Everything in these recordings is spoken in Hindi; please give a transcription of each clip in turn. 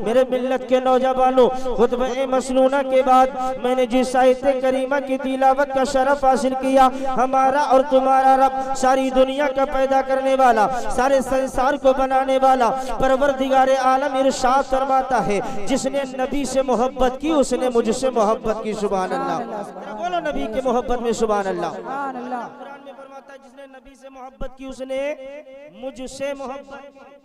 मेरे मिल्लत के नौजवानों, खुतबा मसनूना के बाद मैंने जिस आयत करीमा की तिलावत का शरफ हासिल किया, हमारा और तुम्हारा रब सारी दुनिया का पैदा करने वाला, सारे संसार को बनाने वाला परवरदिगार आलम इरशाद फरमाता है, जिसने नबी से मोहब्बत की उसने मुझसे मोहब्बत की। सुभान अल्लाह, बोलो नबी के मोहब्बत में सुभान अल्लाह। कुरान में फरमाता है, जिसने नबी से मोहब्बत की उसने मुझसे मोहब्बत।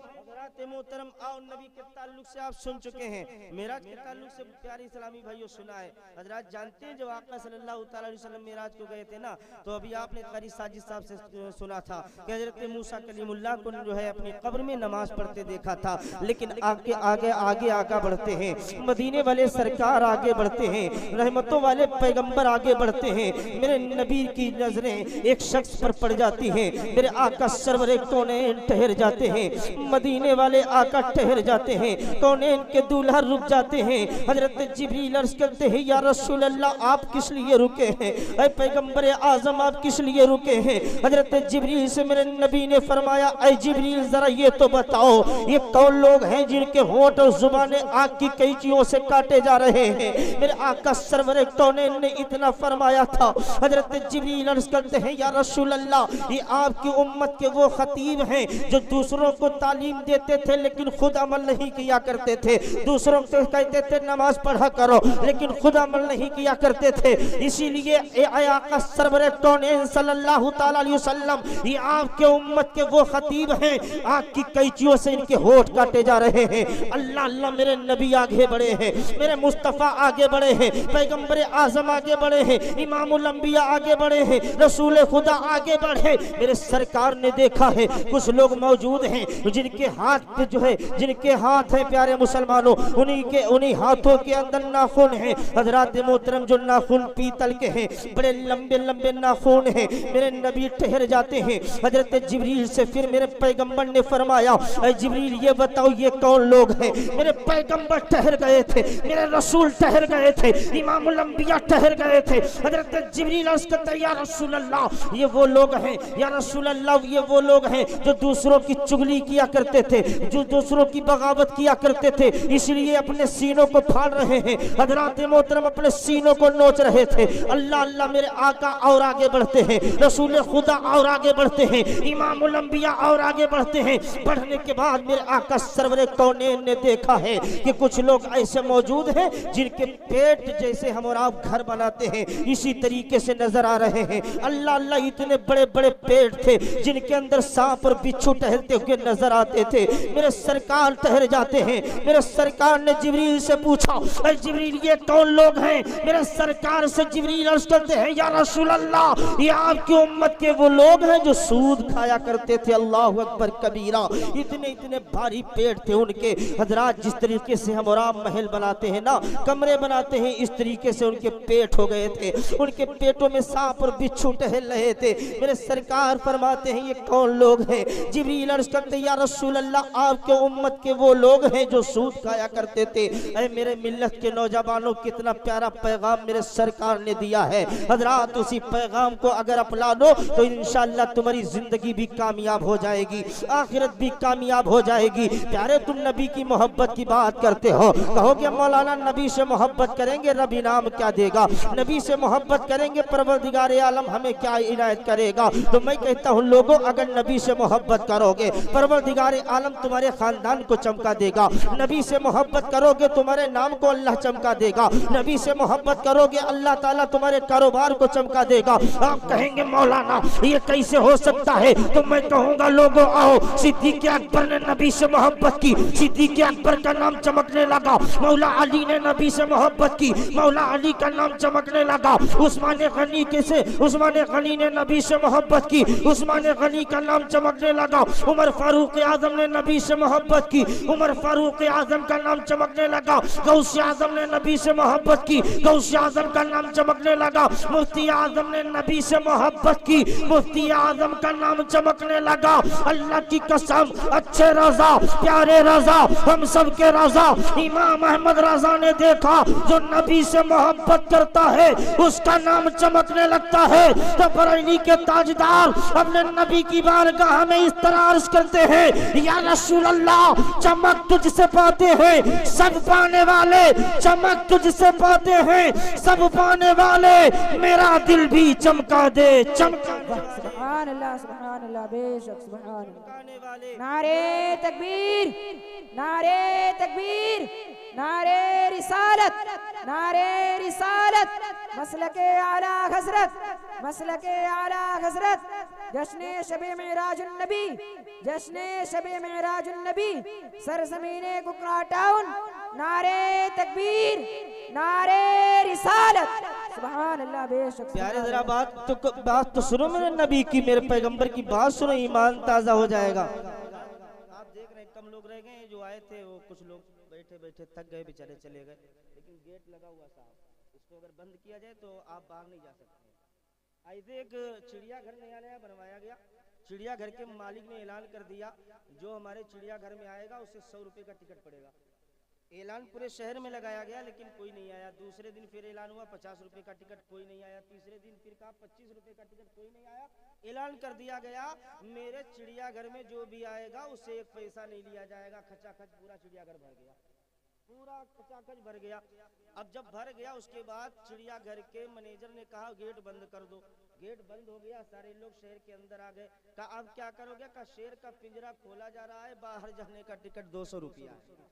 मोहतरम आओ, नबी के ताल्लुक से आप सुन चुके हैं, मेराज के ताल्लुक से प्यारे इस्लामी भाइयों सुना है। हजरात जानते हैं जब आका सल्लल्लाहु अलैहि वसल्लम मेराज को गए थे ना, तो अभी आपने कारी साजिद साहब से सुना था कि हजरत मूसा कलीमुल्लाह को जो है अपनी कब्र में नमाज पढ़ते देखा था। लेकिन आगे आगे आगे आगे बढ़ते हैं, मदीने वाले सरकार आगे बढ़ते हैं, रहमतों वाले पैगंबर आगे बढ़ते हैं। मेरे नबी की नजरें एक शख्स पर पड़ जाती हैं, मेरे आका सरवर एक कौनैन ठहर जाते हैं, मदीने वाले आका ठहर जाते हैं, कौनैन के दूल्हा रुक जाते हैं। हजरत जिब्रील अर्ज करते हैं, या रसूल अल्लाह आप किस लिए रुके हैं, ऐ पैगंबर आजम आप किस लिए रुके हैं। हजरत जिब्रील से मेरे नबी ने फरमाया, ऐ जिब्रील जरा ये तो बताओ, ये कौन लोग हैं जिनके होंठ और जुबानें आग की कैंचियों से काटे जा रहे हैं। मेरे आका सरवर कौनैन ने इतना फरमाया था। हजरत जिब्रील अर्ज करते हैं, या रसूल अल्लाह ये आपकी उम्मत के वो खतीब हैं जो दूसरों को तालीम देते थे लेकिन खुद अमल नहीं किया करते थे, दूसरों को कहते थे नमाज पढ़ा करो लेकिन खुद अमल नहीं किया करते थे। इसीलिए आका सरवर कौनैन सल्लल्लाहु ताला अलैहि वसल्लम ये आपके उम्मत के वो खतीब हैं, आग की कैंचियों से इनके होंठ काटे जा रहे हैं। अल्लाह अल्लाह, मेरे नबी आगे बढ़े हैं, मेरे मुस्तफ़ा आगे बढ़े हैं, पैगंबर आजम आगे बढ़े हैं, इमामुल अंबिया आगे बढ़े हैं, रसूल खुदा आगे बढ़े। मेरे सरकार ने देखा है कुछ लोग मौजूद हैं जिनके हाथ पे जो है, जिनके हाथ है प्यारे मुसलमानों, उन्हीं हाथों के अंदर नाखून है। हजरात मोहतरम जो नाखून पीतल के हैं, बड़े लंबे लंबे नाखून हैं। मेरे नबी ठहर जाते हैं। हजरत जिब्रील से फिर मेरे पैगंबर ने फरमाया, जिब्रील ये बताओ ये कौन लोग हैं। मेरे पैगंबर ठहर गए थे, मेरे रसूल ठहर गए थे, इमामुल अंबिया ठहर गए थे। हजरत जिब्रील अर्ज़ करते हैं, या रसूल अल्लाह ये वो लोग हैं, या रसूल अल्लाह ये वो लोग हैं जो दूसरों की चुगली किया करते थे, जो दूसरों की बगावत किया करते थे, इसलिए अपने सीनों को फाड़ रहे हैं। हजरात मोहतरम अपने सीनों को नोच रहे थे। अल्लाह अल्लाह, मेरे आका और आगे बढ़ते हैं, रसूल खुदा और आगे बढ़ते हैं, इमामुल अंबिया और आगे बढ़ते हैं। बढ़ने के बाद मेरे आका सरवर कौनैन ने देखा है कि कुछ लोग ऐसे मौजूद हैं जिनके पेट जैसे हम और आप घर बनाते हैं इसी तरीके से नजर आ रहे हैं। अल्लाह अल्लाह, इतने बड़े बड़े पेट थे जिनके अंदर सांप और बिच्छू टहलते हुए नजर आते थे। मेरे सरकार ठहर जाते हैं। मेरे सरकार ने जिब्रील से पूछा, अरे जिब्रील ये कौन लोग हैं। मेरे सरकार से जिब्रील अर्ज़ करते हैं, या रसूल अल्लाह ये आपकी उम्मत के वो लोग हैं जो सूद खाया करते थे। अल्लाह अकबर कबीरा, इतने इतने भारी पेट थे उनके। हजरात जिस तरीके से हम और आप महल बनाते हैं ना, कमरे बनाते हैं, इस तरीके से उनके पेट हो गए थे। उनके पेटों में सांप और बिच्छू टहल रहे थे। मेरे सरकार फरमाते हैं, ये कौन लोग हैं। जिब्रील अर्ज़ करते हैं, या रसूल अल्लाह आपके उम्मत के वो लोग हैं जो सूद खाया करते थे। ऐ मेरे मिल्लत के नौजवानों, कितना प्यारा पैगाम मेरे सरकार ने दिया है। हजरात उसी पैगाम को अगर अपना लो तो इंशाअल्लाह तुम्हारी जिंदगी भी कामयाब हो जाएगी, आखिरत भी कामयाब हो जाएगी। प्यारे तुम नबी की मोहब्बत की बात करते हो, कहोगे मौलाना नबी से मोहब्बत करेंगे रब इनाम क्या देगा, नबी से मोहब्बत करेंगे परवरदिगार आलम हमें क्या इनायत करेगा। तो मैं कहता हूँ लोगों, अगर नबी से मोहब्बत करोगे परवरदिगार आलम तुम्हारे खानदान को चमका देगा। नबी से मोहब्बत करोगे तुम्हारे नाम को अल्लाह चमका देगा। नबी से मोहब्बत करोगे अल्लाह ताला तुम्हारे कारोबार को चमका देगा। आप कहेंगे मौलाना ये कैसे हो सकता है, तो मैं कहूँगा लोगों आओ, सिद्दीक़ अकबर ने नबी से मोहब्बत की, सिद्दीक़ अकबर का नाम चमकने लगा। मौला अली ने नबी से मोहब्बत की, मौला अली का नाम चमकने लगा। उस्मान गनी ने नबी से मोहब्बत की, उस्मान गनी का नाम चमकने लगा। उमर फारूक आजम ने नबी से मोहब्बत की, उमर फारूक आजम का नाम चमकने लगा। गौस आजम ने नबी से मोहब्बत की, गौस आजम का नाम चमकने लगा। मुफ्ती आजम ने नबी से मोहब्बत की, मुफ्ती आजम का नाम चमकने लगा। अल्लाह की कसम, अच्छे रजा, प्यारे रजा, हम सब के रजा इमाम अहमद रजा ने देखा, जो नबी से मोहब्बत करता है उसका नाम चमकने लगता है। तो बरेली के ताजदार अपने नबी की बारगाह में इस तरह अर्ज करते हैं, या रसूल अल्लाह, चमक तुझसे पाते हैं सब पाने वाले, चमक तुझसे पाते हैं सब पाने वाले, मेरा दिल भी चमका दे, चमका दे। सुभान अल्लाह, बेशक सुभान अल्लाह। नारे तकबीर, नारे तकबीर, नारे रिसालत, नारे रिसालत, मसलके आला हजरत, मसलके आला हजरत, जश्ने शबे मेराजुन नबी, जश्ने शबे मेराजुन नबी, सरजमीने कुकरा टाउन, नारे तकबीर, नारे रिसालत, सुभान अल्लाह, बेशक। प्यारे जरा बात तो सुनो मेरे नबी की, मेरे पैगंबर की बात सुनो, ईमान ताजा हो जाएगा। आप देख रहे हैं कम लोग रह गए, जो आए थे वो कुछ लोग बैठे बैठे थक गए, बेचारे चले गए, लेकिन गेट लगा हुआ साहब, इसको अगर बंद किया जाए तो आप बाहर नहीं जा सकते। ऐसे एक चिड़ियाघर नया बनवाया गया, चिड़ियाघर के मालिक ने ऐलान कर दिया, जो हमारे चिड़ियाघर में आएगा उसे 100 रुपए का टिकट पड़ेगा। ऐलान पूरे शहर में लगाया गया, लेकिन कोई नहीं आया। दूसरे दिन फिर ऐलान हुआ 50 रुपए का टिकट, कोई नहीं आया। तीसरे दिन फिर कहा 25 रुपए का टिकट, कोई नहीं आया। ऐलान कर दिया गया, मेरे चिड़ियाघर में जो भी आएगा उससे एक पैसा नहीं लिया जाएगा। खचाखच पूरा चिड़ियाघर भर गया, पूरा खचाखच भर गया। अब जब भर गया उसके बाद चिड़ियाघर के मैनेजर ने कहा गेट बंद कर दो। गेट बंद हो गया, सारे लोग शहर के अंदर आ गए। कहा अब क्या करोगे? कहा शेर का पिंजरा खोला जा रहा है, बाहर जाने का टिकट 200 रुपया है।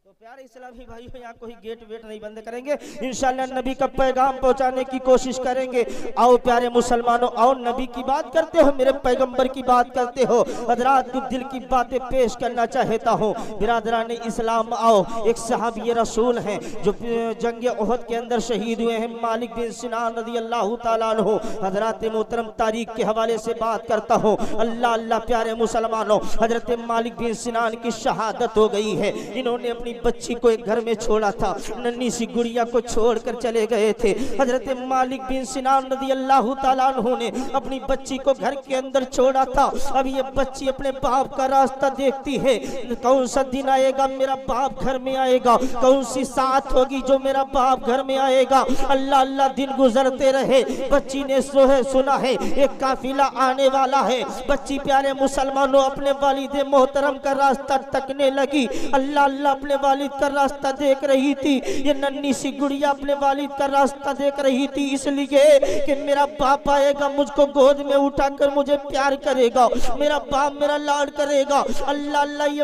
तो प्यारे इस्लामी भाइयों, यहाँ कोई गेट वेट नहीं बंद करेंगे, इंशाअल्लाह नबी का पैगाम पहुँचाने की कोशिश करेंगे। आओ प्यारे मुसलमानों, आओ नबी की बात करते हो, मेरे पैगंबर की बात करते हो। हजरात को दिल की बातें पेश करना चाहता हूँ। बिरादरान इस्लाम, आओ, एक सहाबी रसूल हैं जो जंग उहद के अंदर शहीद हुए हैं, मालिक बिन सिनान रज़ी अल्लाह तआला अन्हु। हजरत मोहतरम तारीख के हवाले से बात करता हूँ। अल्लाह अल्लाह प्यारे मुसलमानों, हजरत मालिक बिन सिनान की शहादत हो गई है। इन्होंने अपनी बच्ची को एक घर में छोड़ा था, नन्ही सी गुड़िया को छोड़कर चले गए थे। हजरत मालिक बिन सिनान रज़ी अल्लाह तआला अन्हु ने अपनी बच्ची को घर के अंदर छोड़ा था। अब ये बच्ची अपने बाप का रास्ता देखती है, कौन सा दिन आएगा मेरा बाप घर में आएगा, कौन सी साथ होगी जो मेरा बाप घर में आएगा। अल्लाह अल्लाह दिन गुजरते रहे, बच्ची ने सुना है एक काफिला आने वाला है। बच्ची प्यारे मुसलमानों अपने वालिद मोहतरम का रास्ता तकने लगी। अल्लाह अल्लाह अपने वालिद का रास्ता देख रही थी। ये नन्ही सी गुड़िया अपने वालिद का रास्ता देख रही थी, इसलिए कि मेरा बाप आएगा, मुझको गोद में उठाकर मुझे प्यार करेगा, मेरा बाप मेरा लाड करेगा। अल्लाह अल्लाह ये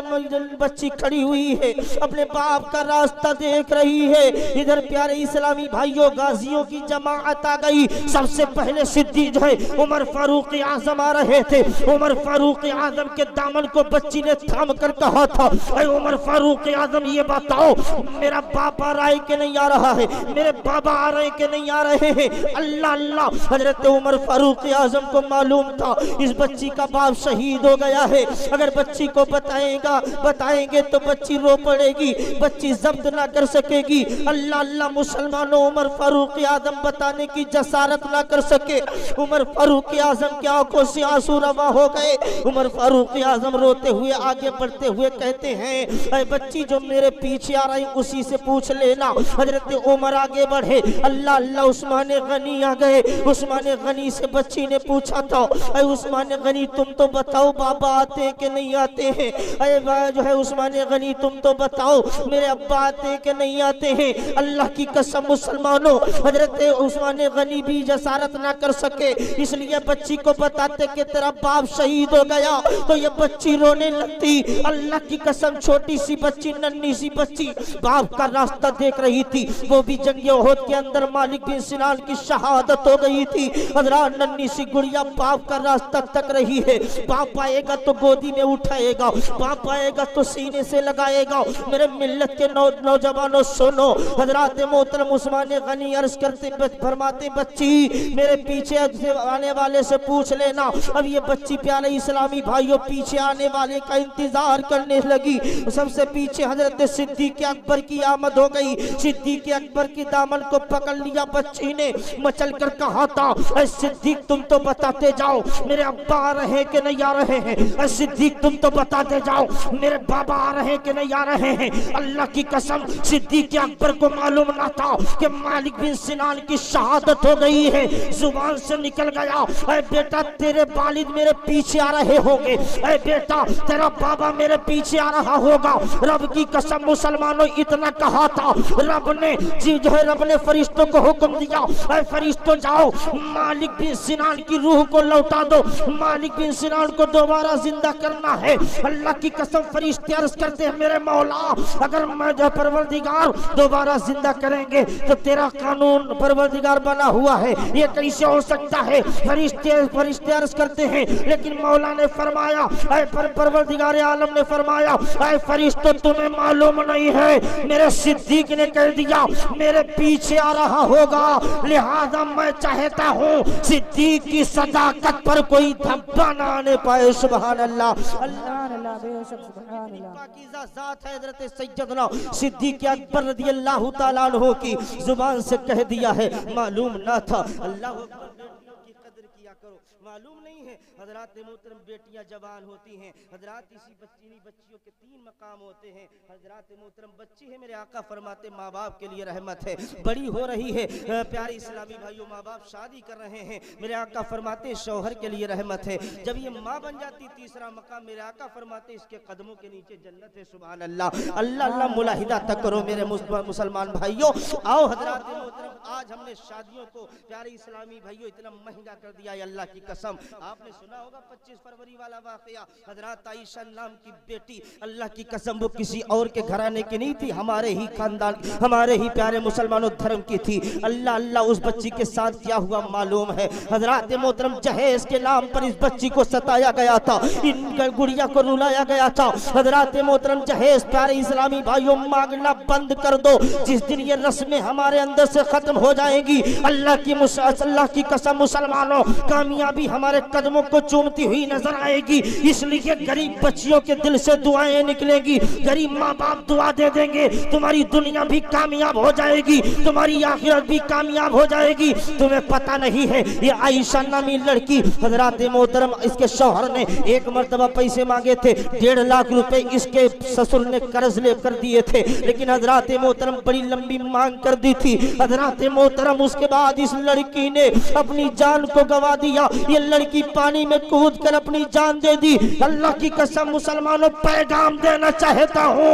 बच्ची खड़ी हुई है, अपने बाप का रास्ता देख रही है। इधर प्यारे इस्लामी भाइयों, गाजियों की जमाअत आ गई। सबसे पहले सिद्दीक जो है उमर फारूक आजम आ रहे थे। उमर फारूक आजम के दामन को बच्ची ने थाम कर कहा था, अरे उमर फारूक आजम ये बताओ मेरा बाप आ रहा है कि नहीं आ रहा है, मेरे बाबा आ रहे कि नहीं आ रहे हैं। अल्लाह अल्लाह, हजरत उमर फारूक आजम को मालूम था इस बच्ची का बाप शहीद हो गया है। अगर बच्ची को बताएंगे तो बच्ची रो पड़ेगी, बच्ची जब्त ना कर सकेगी। अल्लाह अल्लाह मुसलमानों, उमर फारूक आजम बताने की जसारत ना कर सके। उमर फारूक आजम की आंखों से आंसू रवा हो गए। उमर फारूक आजम रोते हुए आगे बढ़ते हुए कहते हैं, अरे बच्ची जो मेरे पीछे आ रही उसी से पूछ लेना। हजरत उमर आगे बढ़े, अल्लाह अल्लाह उस्मान गनी आ गए। उस्मान गनी से बच्ची ने पूछा था, अरे उस्मान गनी तुम तो बताओ बाबा आते हैं कि नहीं आते हैं। अरे जो है उस्मान गनी तुम तो बताओ मेरे अब्बा आते हैं कि नहीं आते हैं। अल्लाह की कसम मुसलमानों, हजरत उस्मान गनी भी जसारत ना कर सके, इसलिए बच्ची को बताते कि तेरा बाप शहीद हो गया तो ये बच्ची रोने लगती। अल्लाह की कसम छोटी सी बच्ची, नन्ही सी बच्ची बाप का रास्ता देख रही थी। वो भी जंग उहद के अंदर मालिक बिन सिनान की शहादत हो गई थी। हजरात नन्ही सी गुड़िया बाप का रास्ता तक रही है। बाप आएगा तो गोदी में उठाएगा, बाप आएगा तो सीने से लगाएगा। मेरे मिल्लत के नौजवानों सुनो, हजरात मोहतरम उस्मान गनी अर्ज करते फरमाते, बच्ची मेरे पीछे आने वाले से पूछ लेना। अब ये बच्ची प्यारे इस्लामी भाइयों पीछे आने वाले का इंतजार करने लगी। सबसे पीछे हजरत हजरत सिद्दीक अकबर की आमद हो गई। सिद्दीक अकबर के दामन को पकड़ लिया बच्ची ने, मचल कर कहा था, ऐ सिद्दीक तुम तो बताते जाओ मेरे अब्बा आ रहे हैं कि नहीं आ रहे हैं, ऐ सिद्दीक तुम तो बताते जाओ मेरे बाबा आ रहे हैं कि नहीं आ रहे हैं। अल्लाह की कसम सिद्दीक अकबर को मालूम ना था कि मालिक बिन सिनान की शहादत हो गई है। जुबान से निकल गया, ऐ बेटा तेरे वालिद मेरे पीछे आ रहे होंगे, ऐ बेटा तेरा बाबा मेरे पीछे आ रहा होगा। रब की कसम मुसलमानों इतना कहा था, रब ने जो है रब ने फरिश्तों को हुक्म दिया, ऐ फरिश्तों जाओ मालिक बिन सिनान की रूह को लौटा दो, मालिक बिन सिनान को दोबारा जिंदा करना है। अल्लाह की कसम फरिश्ते अर्ज करते हैं मेरे मौला अगर मैं जो परवरदिगार दोबारा जिंदा करेंगे तो तेरा कानून परवरदिगार बना हुआ है, ये कैसे हो सकता है। फरिश्ते अर्ज करते हैं लेकिन मौला ने फरमाया, ऐ परवरदिगार आलम ने फरमाया, ऐ फरिश्तों तुम्हें मालूम नहीं है मेरे सिद्दीक ने कह दिया मेरे पीछे आ रहा होगा, लिहाजा मैं चाहता हूँ सिद्दीक की सदाकत पर कोई धब्बा ना आने पाए। सुभान अल्लाह। अल्लाह बेशक सुभान अल्लाह। पाकीज़ा ज़ात है हज़रत सैयदना सिद्दीक अकबर रज़ियल्लाहु ताला अन्हु की जुबान से कह दिया है, मालूम ना था। अल्लाह की कदर किया करो, मालूम नहीं है हजरात मोहतरम बेटियां जवान होती हैं, हजरात इसी बच्चियों के 3 मकाम होते हैं। हजरात मोहतरम बच्ची है मेरे आका फरमाते माँ बाप के लिए रहमत है, बड़ी हो रही है प्यारे इस्लामी भाइयों, माँ बाप शादी कर रहे हैं मेरे आका फरमाते शौहर के लिए रहमत है। जब ये माँ बन जाती तीसरा मकाम मेरे आका फरमाते इसके कदमों के नीचे जन्नत है। सुभान अल्लाह। अल्लाह अल्लाह मुलाहिदा तक करो मेरे मुसलमान भाइयों। आओ हजरात मोहतरम आज हमने शादियों को प्यारे इस्लामी भाइयों इतना महंगा कर दिया है अल्लाह की कसम। आपने सुना होगा 25 फरवरी वाला वाकया, हजरत आयशा नाम की बेटी अल्लाह की कसम वो किसी और के घराने की नहीं थी, हमारे ही खानदान हमारे ही प्यारे मुसलमानों धर्म की थी। अल्लाह अल्लाह उस बच्ची के साथ क्या हुआ मालूम है। हजरत मोहतरम जहेज के नाम पर इस बच्ची को सताया गया था, इन गुड़िया को रुलाया गया था। हजरत मोहतरम जहेज प्यारे इस्लामी भाइयों मांगना बंद कर दो, जिस दिन ये रस्में हमारे अंदर से खत्म हो जाएगी अल्लाह की कसम मुसलमानों कामयाबी हमारे कदमों को चूमती हुई नजर आएगी। इसलिए गरीब बच्चियों के दिल से दुआएं निकलेगी, गरीब माँ बाप दुआ दे देंगे, तुम्हारी दुनिया भी कामयाब हो जाएगी, तुम्हारी आखिरत भी कामयाब हो जाएगी। तुम्हें पता नहीं है ये आयशा नामी लड़की हजरत मोहतरम इसके शौहर ने एक मर्तबा पैसे मांगे थे, 1.5 लाख रुपए इसके ससुर ने कर्ज लेकर दिए थे, लेकिन हजरत मोहतरम बड़ी लंबी मांग कर दी थी। हजरत मोहतरम उसके बाद इस लड़की ने अपनी जान को गवा दिया, ये लड़की पानी में कूद कर अपनी जान दे दी। अल्लाह की कसम मुसलमानों पैगाम देना चाहता हूँ,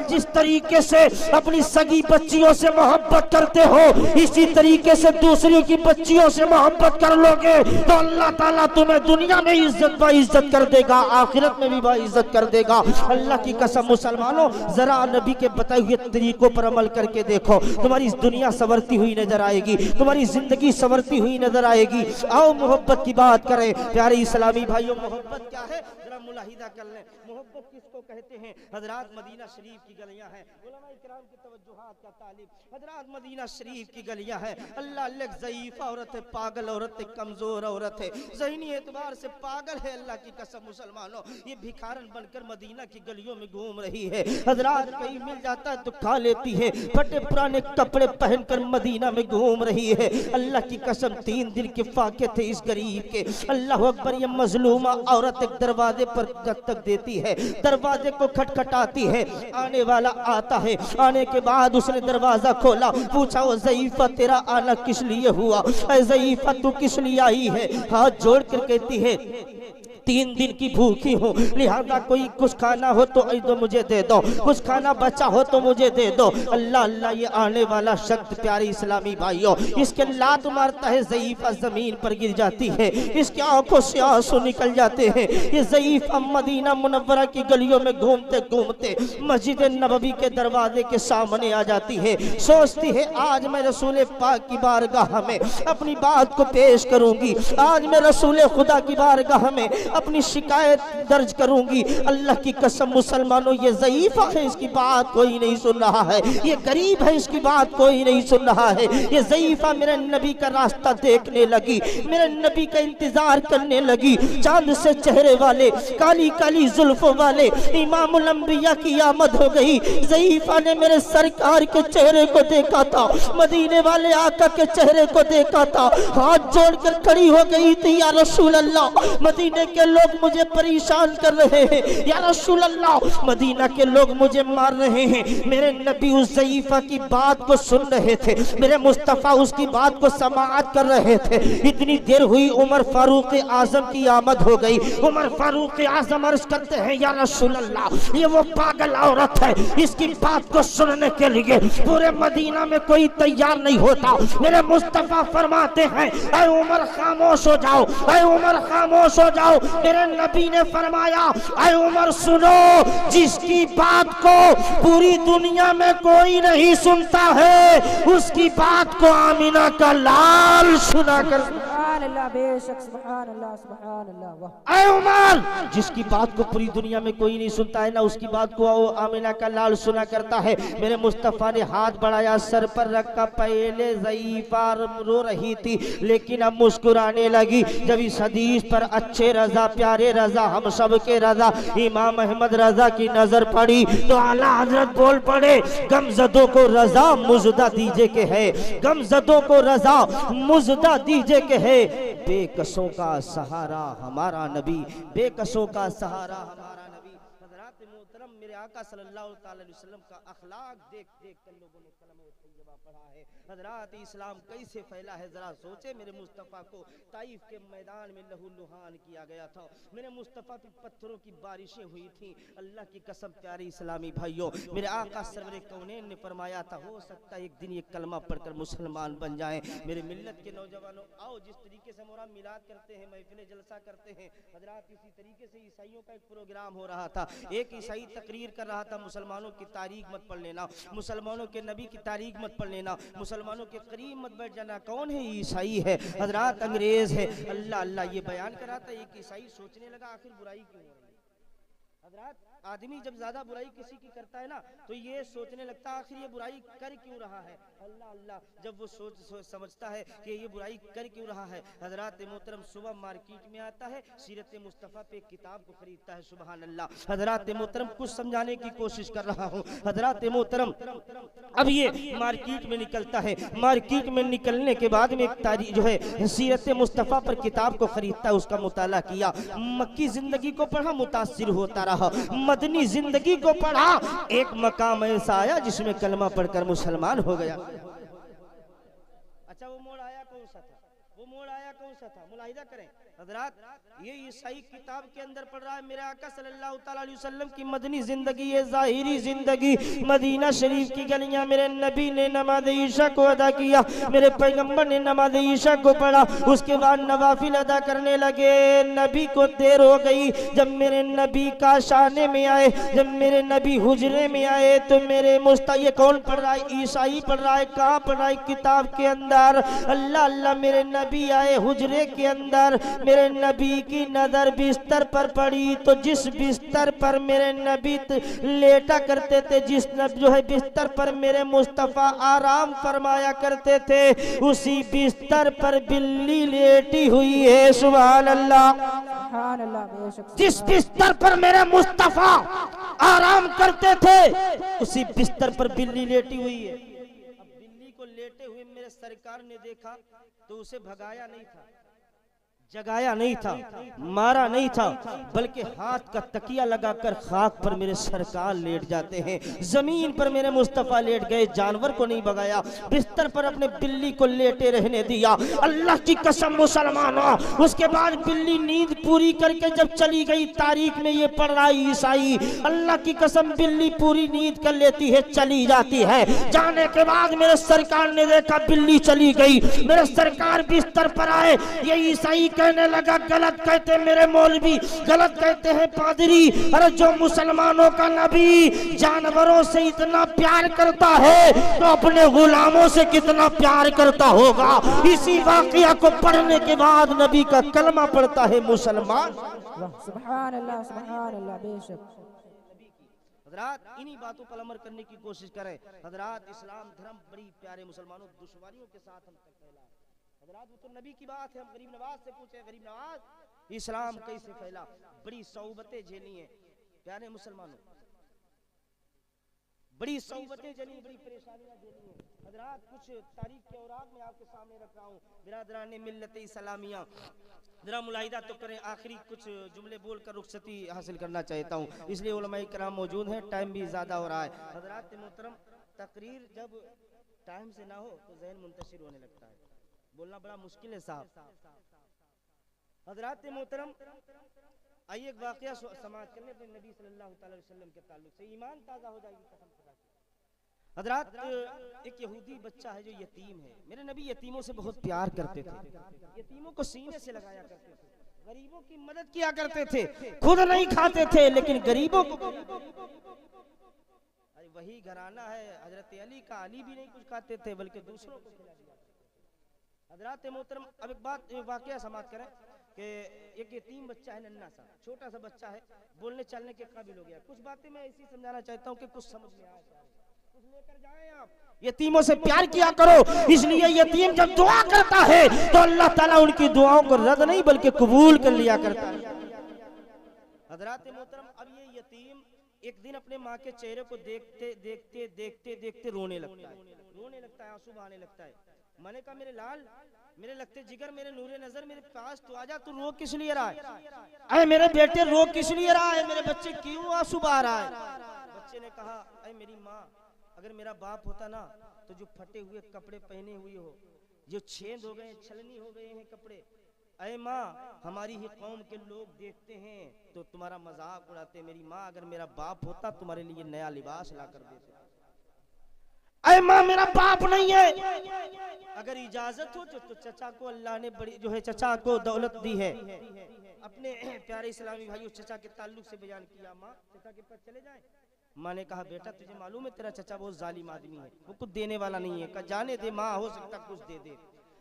जिस तरीके से अपनी सगी बच्चियों से मोहब्बत करते हो इसी तरीके से दूसरी की बच्चियों से मोहब्बत कर लोगे तो अल्लाह ताला तुम्हें दुनिया में इज्जत कर देगा, आखिरत में भी इज्जत कर देगा। अल्लाह की कसम मुसलमानों जरा नबी के बताए हुए तरीकों पर अमल करके देखो, तुम्हारी दुनिया संवरती हुई नजर आएगी, तुम्हारी जिंदगी संवरती हुई नजर आएगी। आओ मोहब्बत की बात करें प्यारे इस्लामी भाइयों, मोहब्बत क्या है जरा मुलाहिदा कर लें। मोहब्बत किसको कहते हैं? हजरात मदीना शरीफ की गलियां हैं, उलमा इकराम की तवज्जुहात का तालिब हजरात मदीना शरीफ की गलियां हैं। अल्लाह अल्लाह ज़ईफ़ औरत है, पागल औरत है, कमजोर औरत है, ज़हनी एतबार से पागल है। अल्लाह की कसम मुसलमानों ये भिखारन बनकर मदीना की गलियों में घूम रही है। हजरात कहीं मिल जाता है तो खा लेती है, फटे पुराने कपड़े पहनकर मदीना में घूम रही है। अल्लाह की कसम 3 दिन के फाके थे इस गरीब के। अल्लाह अकबर ये मजलूमा औरत एक दरवाजे पर दस्तक देती है, दरवाजे को खटखटाती है, आने वाला आता है। आने के बाद उसने दरवाजा खोला, पूछा वो ज़ईफ़ा तेरा आना किस लिए हुआ, ज़ईफ़ा तू किस लिए आई है? हाथ जोड़ कर कहती है 3 दिन की भूखी हूँ, लिहाजा कोई कुछ खाना हो तो मुझे दे दो, कुछ खाना बचा हो तो मुझे दे दो। अल्लाह अल्लाह ये आने वाला शख्स प्यारे इस्लामी भाइयों इसके लात मारता है, ज़ईफ़ा जमीन पर गिर जाती है, इसकी आंखों से आंसू निकल जाते हैं। ये ज़ईफ़ा मदीना मुनव्वरा की गलियों में घूमते घूमते मस्जिद नबवी के दरवाजे के सामने आ जाती है, सोचती है आज मैं रसूल पाक की बारगाह में अपनी बात को पेश करूंगी, आज मैं रसूल खुदा की बारगाह में अपनी शिकायत दर्ज करूंगी। अल्लाह की कसम मुसलमानों, ये ज़ईफ़ा है, इसकी बात कोई नहीं सुन रहा है। ये गरीब है, इसकी बात कोई नहीं सुन रहा है। ये ज़ईफ़ा मेरे नबी का रास्ता देखने लगी, मेरे नबी का इंतजार करने लगी। चांद से चेहरे वाले, काली काली जुल्फों वाले इमामुल अंबिया की आमद हो गई। ज़ईफ़ा ने मेरे सरकार के चेहरे को देखा था, मदीने वाले आका के चेहरे को देखा था, हाथ जोड़कर खड़ी हो गई थी, या रसूल अल्लाह, मदीने के लोग मुझे परेशान कर रहे हैं, या रसूल अल्लाह, मदीना के लोग मुझे मार रहे हैं। मेरे नबी उस ज़ईफ़ा की बात को सुन रहे थे, मेरे मुस्तफ़ा उसकी बात को समाअत कर रहे थे। इतनी देर हुई, उमर फारूक आजम की आमद हो गई। उमर फारूक आजम अर्ज करते हैं, या रसूल अल्लाह, ये वो पागल औरत है, इसकी बात को सुनने के लिए पूरे मदीना में कोई तैयार नहीं होता। मेरे मुस्तफ़ा फरमाते हैं, ऐ उमर खामोश हो जाओ, ऐ उमर खामोश हो जाओ। मेरे नबी ने फरमाया, ऐ उमर सुनो, जिसकी बात को पूरी दुनिया में कोई नहीं सुनता है, उसकी बात को आमिना का लाल सुना कर। सुभान अल्लाह, बेशक सुभान अल्लाह, सुभान अल्लाह। वाह ऐ उमर, जिसकी बात को पूरी दुनिया में कोई नहीं सुनता है ना, उसकी बात को आमिना का लाल सुना करता है। मेरे मुस्तफ़ा ने हाथ बढ़ाया, सर पर रखा। पहले ज़ईफ़ा रो रही थी, लेकिन अब मुस्कुराने लगी। जब इस हदीस पर अच्छे रजा, प्यारे रजा, हम सब के रजा इमाम अहमद रजा की नजर पड़ी तो आला हजरत बोल पड़े, गमज़दों को रजा मुज़दा दीजिए के है, गमज़दों को रजा मुज़दा दीजिए के है। बेकसों का सहारा हमारा नबी, बेकसों का सहारा हमारा नबी। हज़रात मोहतरम, मेरे आका सल्लल्लाहु अलैहि वसल्लम का अखलाक देख देख कर लोगों ने कलमा तैयबा पढ़ा है। हज़रात इस्लाम कैसे फैला है, जरा सोचे। मेरे मुस्तफ़ा को ताइफ के मैदान में लहूलुहान किया गया था, मेरे मुस्तफ़ा पे पत्थरों की बारिशें हुई थी। अल्लाह की कसम प्यारे इस्लामी भाइयों, मेरे आका सरवरे कौनैन ने फरमाया था, हो सकता है एक दिन ये कलमा पढ़कर मुसलमान बन जाएं। मेरे मिल्लत के नौजवानों, आओ जिस तरीके से मोरा मिलाद करते हैं, महफिल जलसा करते हैं, हज़रात इसी तरीके से ईसाइयों का एक प्रोग्राम हो रहा था। एक ईसाई तकरीर कर रहा था, मुसलमानों की तारीख मत पढ़ लेना, मुसलमानों के नबी की तारीख मत पढ़ लेना, मुसलमानों के करीब मत बैठ जाना। कौन है? ईसाई है हज़रात, अंग्रेज है। अल्लाह अल्लाह ये बयान करा था। एक ईसाई सोचने लगा, आखिर बुराई क्यों हो रही है। हज़रात, आदमी जब ज्यादा बुराई किसी की करता है ना, तो ये सोचने लगता है आखिर ये बुराई कर क्यों रहा है। अल्लाह अल्लाह, जब वो सोच समझता है कि ये बुराई कर क्यों रहा है, हज़रात मोहतरम सुबह मार्केट में आता है, सीरत मुस्तफ़ा पे किताब को खरीदता है। सुभान अल्लाह। हज़रात मोहतरम, कुछ समझाने की कोशिश कर रहा हूँ। हज़रात मोहतरम, अब ये मार्केट में निकलता है, मार्केट में निकलने के बाद में एक तारीख जो है सीरत मुस्तफ़ा पर किताब को खरीदता है, उसका मुताला किया, मक्की जिंदगी को पढ़ा, मुतासिर होता रहा। मदनी जिंदगी को पढ़ा, एक मकाम ऐसा आया जिसमें कलमा पढ़कर मुसलमान हो गया। अच्छा, वो मोड़ आया कौन सा था? वो मोड़ आया कौन सा था? मुलाहिदा करें हज़रात, ये ईसाई किताब के अंदर पढ़ रहा है मेरे आका सल्लल्लाहु अलैहि वसल्लम की मदनी जिंदगी, ये ज़ाहिरी जिंदगी, मदीना शरीफ की गलियां। मेरे नबी ने नमाज ईशा को अदा किया, मेरे पैगंबर ने नमाज ईशा को पढ़ा, उसके बाद नवाफिल अदा करने लगे। नबी को देर हो गई। जब मेरे नबी का शाने में आए, जब मेरे नबी हुजरे में आए, तो मेरे ये कौन पढ़ रहा है? ईसाई पढ़ रहा है। कहाँ पढ़ रहा है? किताब के अंदर। अल्लाह अल्लाह, मेरे नबी आए हुजरे के अंदर, मेरे नबी की नजर बिस्तर पर पड़ी, तो जिस बिस्तर पर मेरे नबी लेटा करते थे, जिस जो है बिस्तर पर मेरे मुस्तफ़ा आराम फरमाया करते थे, उसी बिस्तर पर बिल्ली लेटी हुई है। सुभान अल्लाह, सुभान अल्लाह, बेशक जिस बिस्तर पर मेरे मुस्तफ़ा आराम करते थे, उसी बिस्तर पर बिल्ली लेटी हुई है। अब बिल्ली को लेटे हुए मेरे सरकार ने देखा तो उसे भगाया नहीं था, जगाया नहीं था, मारा नहीं था, बल्कि हाथ का तकिया लगाकर खाक पर मेरे सरकार लेट जाते हैं। जमीन पर मेरे मुस्तफ़ा लेट गए, जानवर को नहीं भगाया, बिस्तर पर अपने बिल्ली को लेटे रहने दिया। अल्लाह की कसम मुसलमानों, उसके बाद बिल्ली नींद पूरी करके जब चली गई, तारीख में ये पढ़ रहा है ईसाई, अल्लाह की कसम बिल्ली पूरी नींद कर लेती है, चली जाती है। जाने के बाद मेरे सरकार ने देखा बिल्ली चली गई, मेरे सरकार बिस्तर पर आए। ये ईसाई कहने लगा, गलत कहते मेरे मौलवी, गलत कहते हैं पादरी, अरे जो मुसलमानों का नबी जानवरों से इतना प्यार करता है तो अपने गुलामों से कितना प्यार करता होगा। इसी वाकया को पढ़ने के बाद नबी का कलमा पढ़ता है मुसलमान वाह सुभान अल्लाह बेशक। हजरात इन्हीं बातों पर अमल करने की कोशिश करें। हजरात इस्लाम धर्म बड़ी प्यारे मुसलमानों दुश्वारियों के साथ हम तक फैला। हजरात वो तो नबी की बात है, हम गरीब नवाज से पूछे, गरीब नवाज इस्लाम कैसे फैला? बड़ी सौबतें झेली हैं प्यारे मुसलमानों, बड़ी सौबतें झेली, बड़ी परेशानियां झेली हैं। हजरात कुछ तारीख के औराक में आपके सामने रख रहा हूँ। बिरादरान मिल्लत इस्लामिया जरा मुलाहिदा तो करें, आखिरी कुछ जुमले बोलकर रुखसती हासिल करना चाहता हूँ, इसलिए उलमाए किराम मौजूद हैं, टाइम भी ज़्यादा हो रहा है। हजरात मोहतरम तकरीर जब टाइम से ना हो तो जहन मुंतशिर होने लगता है, बोलना बड़ा मुश्किल है साहब। हजरात मोहतरम आइए एक वाक़या समाज करने अपने नबी सल्लल्लाहु अलैहि वसल्लम के ताल्लुक से, ईमान ताज़ा हो जाएगी कसम खुदा की। हजरात एक यहूदी बच्चा है जो यतीम है। मेरे नबी यतीमों से बहुत प्यार करते थे, यतीमों को सीने से लगाया करते थे, गरीबों की मदद किया करते थे, खुद नहीं खाते थे लेकिन गरीबों को। अरे वही घराना है हजरत अली का, अली भी नहीं कुछ खाते थे बल्कि दूसरों को खिला दिया। हजरात मोहतरम अब एक बात वाकया समाप्त करें कि एक यतीम बच्चा है, नन्ना सा छोटा सा बच्चा है, बोलने चलने के काबिल हो गया। कुछ बातें मैं ऐसी समझाना चाहता हूँ कि कुछ समझ में आए, कुछ लेकर जाएं आप। यतीमों से प्यार किया करो, इसलिए यतीम जब दुआ करता है तो अल्लाह ताला उनकी दुआओं को रद्द नहीं बल्कि कबूल कर लिया करता है। हजरात मोहतरम अब ये यतीम एक दिन अपने माँ के चेहरे को देखते देखते देखते देखते रोने लगता है, आंसू बहाने लगता है। मैंने कहा मेरे लाल, मेरे लगते जिगर, मेरे नूरे नजर, मेरे पास तो आजा, तू रो किस लिए रहा है? अरे मेरे बेटे रो किस लिए रहा है? मेरे बच्चे क्यों आंसू बहा रहा है? बच्चे ने कहा अरे मेरी माँ, अगर मेरा बाप होता ना तो जो फटे हुए कपड़े पहने हुए हो, जो छेद हो गए, छलनी हो गए हैं कपड़े, अरे माँ हमारी ही कौम के लोग देखते हैं तो तुम्हारा मजाक उड़ाते। मेरी माँ अगर मेरा बाप होता तुम्हारे लिए नया लिबास ला कर देते। अरे माँ मेरा बाप नहीं है, अगर इजाजत हो तो चचा को अल्लाह ने बड़ी जो है चचा को दौलत दी है। अपने प्यारे इस्लामी भाइयों चचा के ताल्लुक से बयान किया, माँ चचा के पास चले जाएं। माँ ने कहा बेटा तुझे मालूम है तेरा चचा बहुत जालिम आदमी है, वो कुछ देने वाला नहीं है। कहा जाने दे माँ, हो सकता कुछ दे दे।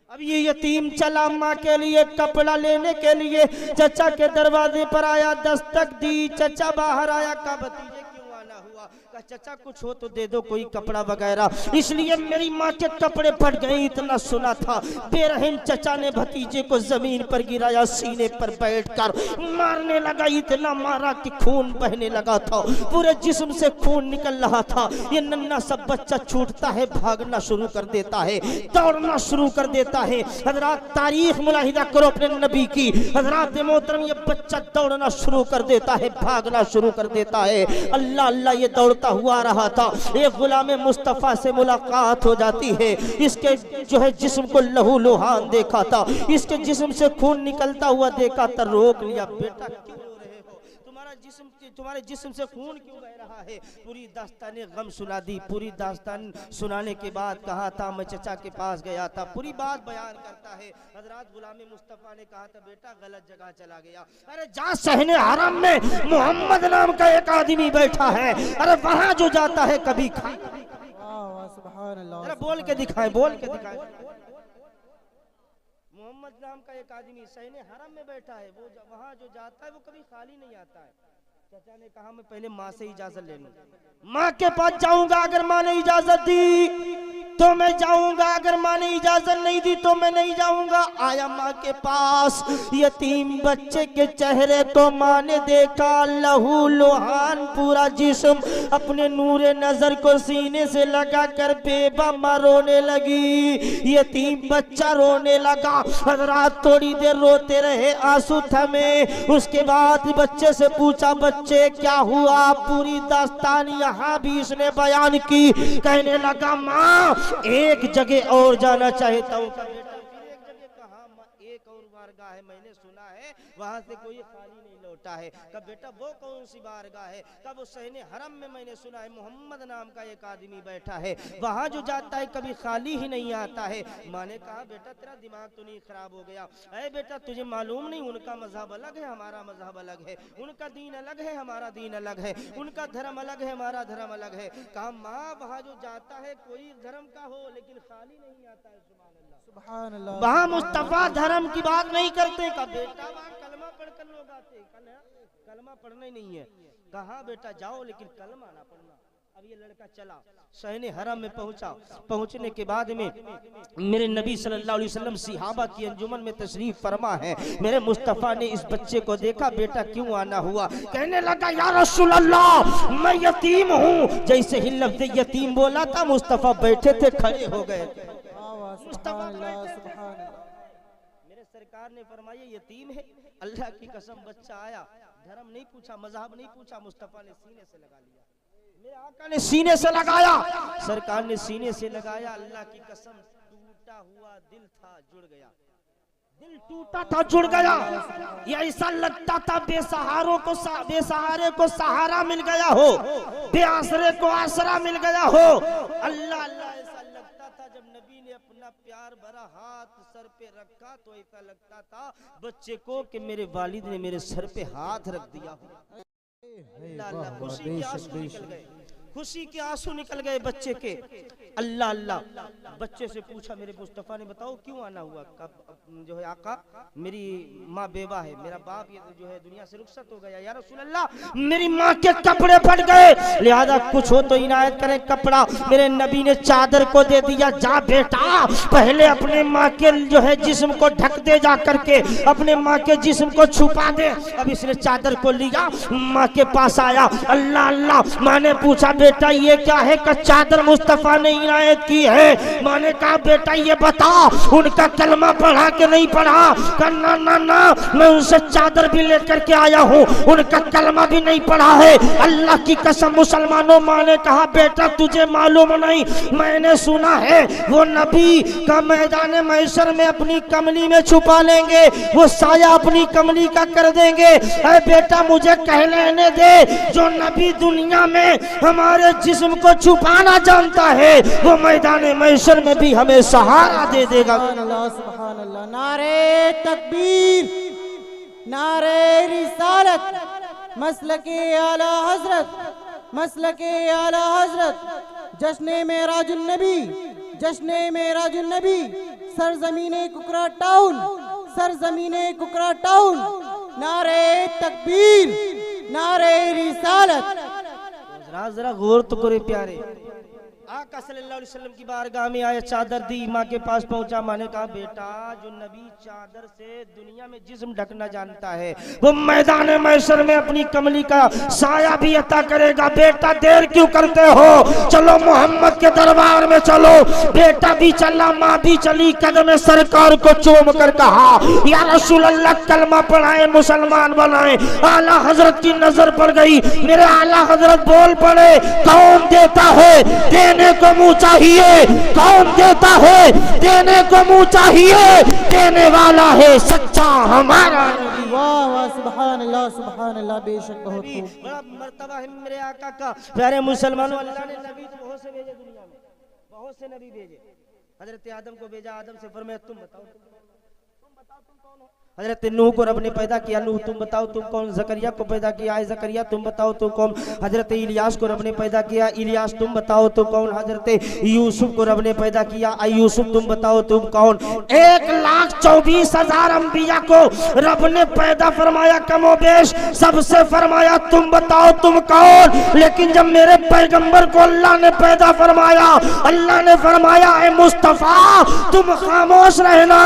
अब ये यतीम चला माँ के लिए कपड़ा लेने के लिए चचा के दरवाजे पर आया, दस्तक दी, चचा बाहर आया। कहा भतीजे क्यों आना हुआ? कहा चचा कुछ हो तो दे दो कोई कपड़ा वगैरह। इसलिए मेरी माँ के कपड़े फट गए, इतना सुना था। बेरहम चचा ने भतीजे को जमीन पर गिराया, सीने पर बैठकर मारने लगा, इतना मारा कि खून बहने लगा था, पूरे जिस्म से खून निकल रहा था। ये नन्ना सा बच्चा छूटता है, भागना शुरू कर देता है, दौड़ना शुरू कर देता है। हजरात तारीख मुलाहिदा करो अपने नबी की। हजरात मोहतरम ये बच्चा दौड़ना शुरू कर देता है, भागना शुरू कर देता है। अल्लाह अल्लाह ये दौड़ता हुआ रहा था, एक गुलाम मुस्तफा से मुलाकात हो जाती है। इसके जो है जिस्म को लहू लुहान देखा था, इसके जिस्म से खून निकलता हुआ देखा था। रोक लिया, बेटा क्यों रो रहे हो? तुम्हारे जिस्म से खून क्यों बह रहा है? पूरी दास्तान गम सुना दी। पूरी दास्तान सुनाने के बाद कहा था मैं चचा के पास गया था, पूरी बात बयान करता है। हजरात गुलाम मुस्तफा ने कहा था बेटा गलत जगह चला गया। अरे जा सहने हरम में मोहम्मद नाम का एक आदमी बैठा है, अरे वहां जो जाता है कभी खाए। बोल के दिखाए, बोल के दिखाए। मोहम्मद नाम का एक आदमी सहने हरम में बैठा है, वो वहां जो जाता है वो कभी खाली नहीं आता है। चाचा ने कहा मैं पहले माँ से इजाजत ले लूं, माँ के पास जाऊंगा, अगर माँ ने इजाजत दी तो मैं जाऊंगा, अगर माँ ने इजाजत नहीं दी तो मैं नहीं जाऊंगा। आया माँ के पास, यतीम बच्चे के चेहरे को माँ ने देखा, लहू लुहान पूरा जिस्म, अपने नूरे नजर को सीने से लगा कर बेबा माँ रोने लगी। यतीम बच्चा रोने लगा। हजरात थोड़ी देर रोते रहे, आंसू थमे। उसके बाद बच्चे से पूछा बच्चे क्या हुआ? पूरी दास्तान यहाँ भी इसने बयान की। कहने लगा माँ एक जगह और जाना चाहता हूँ। बेटा फिर एक जगह कहा? एक और बारगाह है, मैंने सुना है वहां से कोई खाली नहीं लौटा है। कब बेटा वो कौन सी बारगाह है? कब वो सहने हरम में मैंने सुना है मोहम्मद नाम का एक आदमी बैठा है, वहां जो जाता है कभी खाली ही नहीं आता है। माँ ने कहा बेटा तेरा दिमाग तो नहीं खराब हो गया? अरे बेटा तुझे मालूम नहीं उनका मजहब अलग है, हमारा मजहब अलग है, उनका दीन अलग है, हमारा दीन अलग है, उनका धर्म अलग है, हमारा धर्म अलग है। कहा माँ वहां जो जाता है कोई धर्म का हो लेकिन खाली नहीं आता है। सुभान अल्लाह, वहां मुस्तफा धर्म की बात नहीं करते। का बेटा वहां कलमा पढ़कर लोग आते, कलमा पढ़ना ही नहीं है। कहाँ बेटा जाओ लेकिन कलमा ना पढ़ना। अब ये लड़का चला, शहने हरम में पहुंचा। पहुंचने के बाद में मेरे नबी सल्लल्लाहु अलैहि वसल्लम सिहाबा की अंजुमन में तशरीफ फरमा है। मेरे मुस्तफ़ा ने इस बच्चे को देखा, बेटा क्यों आना हुआ? कहने लगा या रसूल अल्लाह मैं यतीम हूँ। जैसे ही लफ्ज़ यतीम बोला था, मुस्तफ़ा बैठे थे खड़े हो गए। मुस्तफ़ा मेरे सरकार ने फरमाया यतीम है। अल्लाह की कसम बच्चा आया, धर्म नहीं पूछा, मजहब नहीं पूछा, मुस्तफ़ा ने सीने से लगा लिया। मेरे आका ने सीने से लगाया, सरकार ने सीने से लगाया। अल्लाह की कसम टूटा हुआ दिल था, जुड़ गया। दिल टूटा था, जुड़ गया। ये ऐसा लगता था बेसहारे को सहारा मिल गया हो, बेआसरे को आसरा मिल गया हो। अल्लाह अल्लाह ऐसा लगता था। जब नबी ने अपना प्यार भरा हाथ सर पे रखा तो ऐसा लगता था बच्चे को कि मेरे वालिद ने मेरे सर पे हाथ रख दिया हो। अल्लाह अल्लाह, खुशी के आंसू निकल गए, खुशी के आंसू निकल गए बच्चे के। अल्लाह अल्लाह, बच्चे से पूछा मेरे मुस्तफ़ा ने बताओ क्यों आना हुआ? जो है आका मेरी माँ बेवा है, मेरा बाप ये जो है दुनिया से रुखसत हो गया। या रसूल अल्लाह मेरी माँ के कपड़े फट गए, लिहाजा कुछ हो तो इनायत करें कपड़ा। मेरे नबी ने चादर को दे दिया, जा बेटा पहले अपने माँ के जो है जिस्म को ढक दे, जा करके अपने माँ के जिस्म को छुपा दे। अब इसने चादर को लिया, माँ के पास आया। अल्लाह अल्लाह, माँ ने पूछा बेटा ये क्या है? का चादर मुस्तफ़ा ने इनायत की है। माँ ने कहा बेटा ये बता उनका कलमा पढ़ा के नहीं पढ़ा? ना ना ना, मैं उनसे चादर भी लेकर के आया हूँ, उनका कलमा भी नहीं पढ़ा है। अल्लाह की कसम मुसलमानों, माँ ने कहा बेटा तुझे मालूम नहीं, मैंने सुना है वो नबी का मैदान महशर में अपनी कमली में छुपा लेंगे, वो साया अपनी कमली का कर देंगे। अरे बेटा मुझे कह लेने दे, जो नबी दुनिया में हमारे जिस्म को छुपाना जानता है वो मैदान महशर में भी हमें सहारा दे देगा। सुभान अल्लाह, नारे तकबीर, नारे रिसालत, मसलके आला हजरत, मसलके आला हजरत, जश्न मेराजुन नबी, जश्न मेराजुन नबी, सरजमीने कुकरा टाउन, सरजमीने कुकरा टाउन। नारे तकबीर, नारे रिसालत। जरा गौर तो करे प्यारे, आका सल्लल्लाहु अलैहि वसल्लम की बारगाह में आया, चादर दी, माँ के पास पहुंचा। माँ ने कहा बेटा जो नबी चादर से दुनिया में जिस्म ढकना जानता है वो मैदान महशर में अपनी कमली का साया भी अता करेगा। बेटा देर क्यों करते हो? चलो मोहम्मद के दरबार में चलो। बेटा भी चला, माँ भी चली, कदम सरकार को चूम कर कहा या रसूल अल्लाह कलमा पढ़ाए, मुसलमान बनाए। आला हजरत की नजर पड़ गई, मेरे आला हजरत बोल पड़े कौन देता है देने को मुंह चाहिए, कौन देता है देने को मुंह चाहिए, देने वाला है सच्चा हमारा नबी। वाह वाह, सुभान अल्लाह, सुभान अल्लाह। बेशक बहुत बड़ा मर्तबा है मेरे आका का। प्यारे मुसलमानों, अल्लाह ने नबी तो बहुत से भेजे दुनिया में, बहुत से नबी भेजे। हजरत आदम को भेजा, आदम से फरमाया तुम बताओ तुम कौन हो? हजरत नूह को रब ने पैदा किया, नूह तुम बताओ तुम कौन? जकरिया को पैदा किया, है जकरिया तुम बताओ तुम कौन? हजरत इलियास को रब ने पैदा किया, इलियास तुम बताओ तुम कौन? हजरत यूसुफ को रब ने पैदा किया, यूसुफ तुम बताओ तुम कौन? 1,24,000 अंबिया को रब ने पैदा फरमाया, कमोबेश सबसे फरमाया तुम बताओ तुम कौन। लेकिन जब मेरे पैगंबर को अल्लाह ने पैदा फरमाया, अल्लाह ने फरमाया है मुस्तफ़ा तुम खामोश रहना,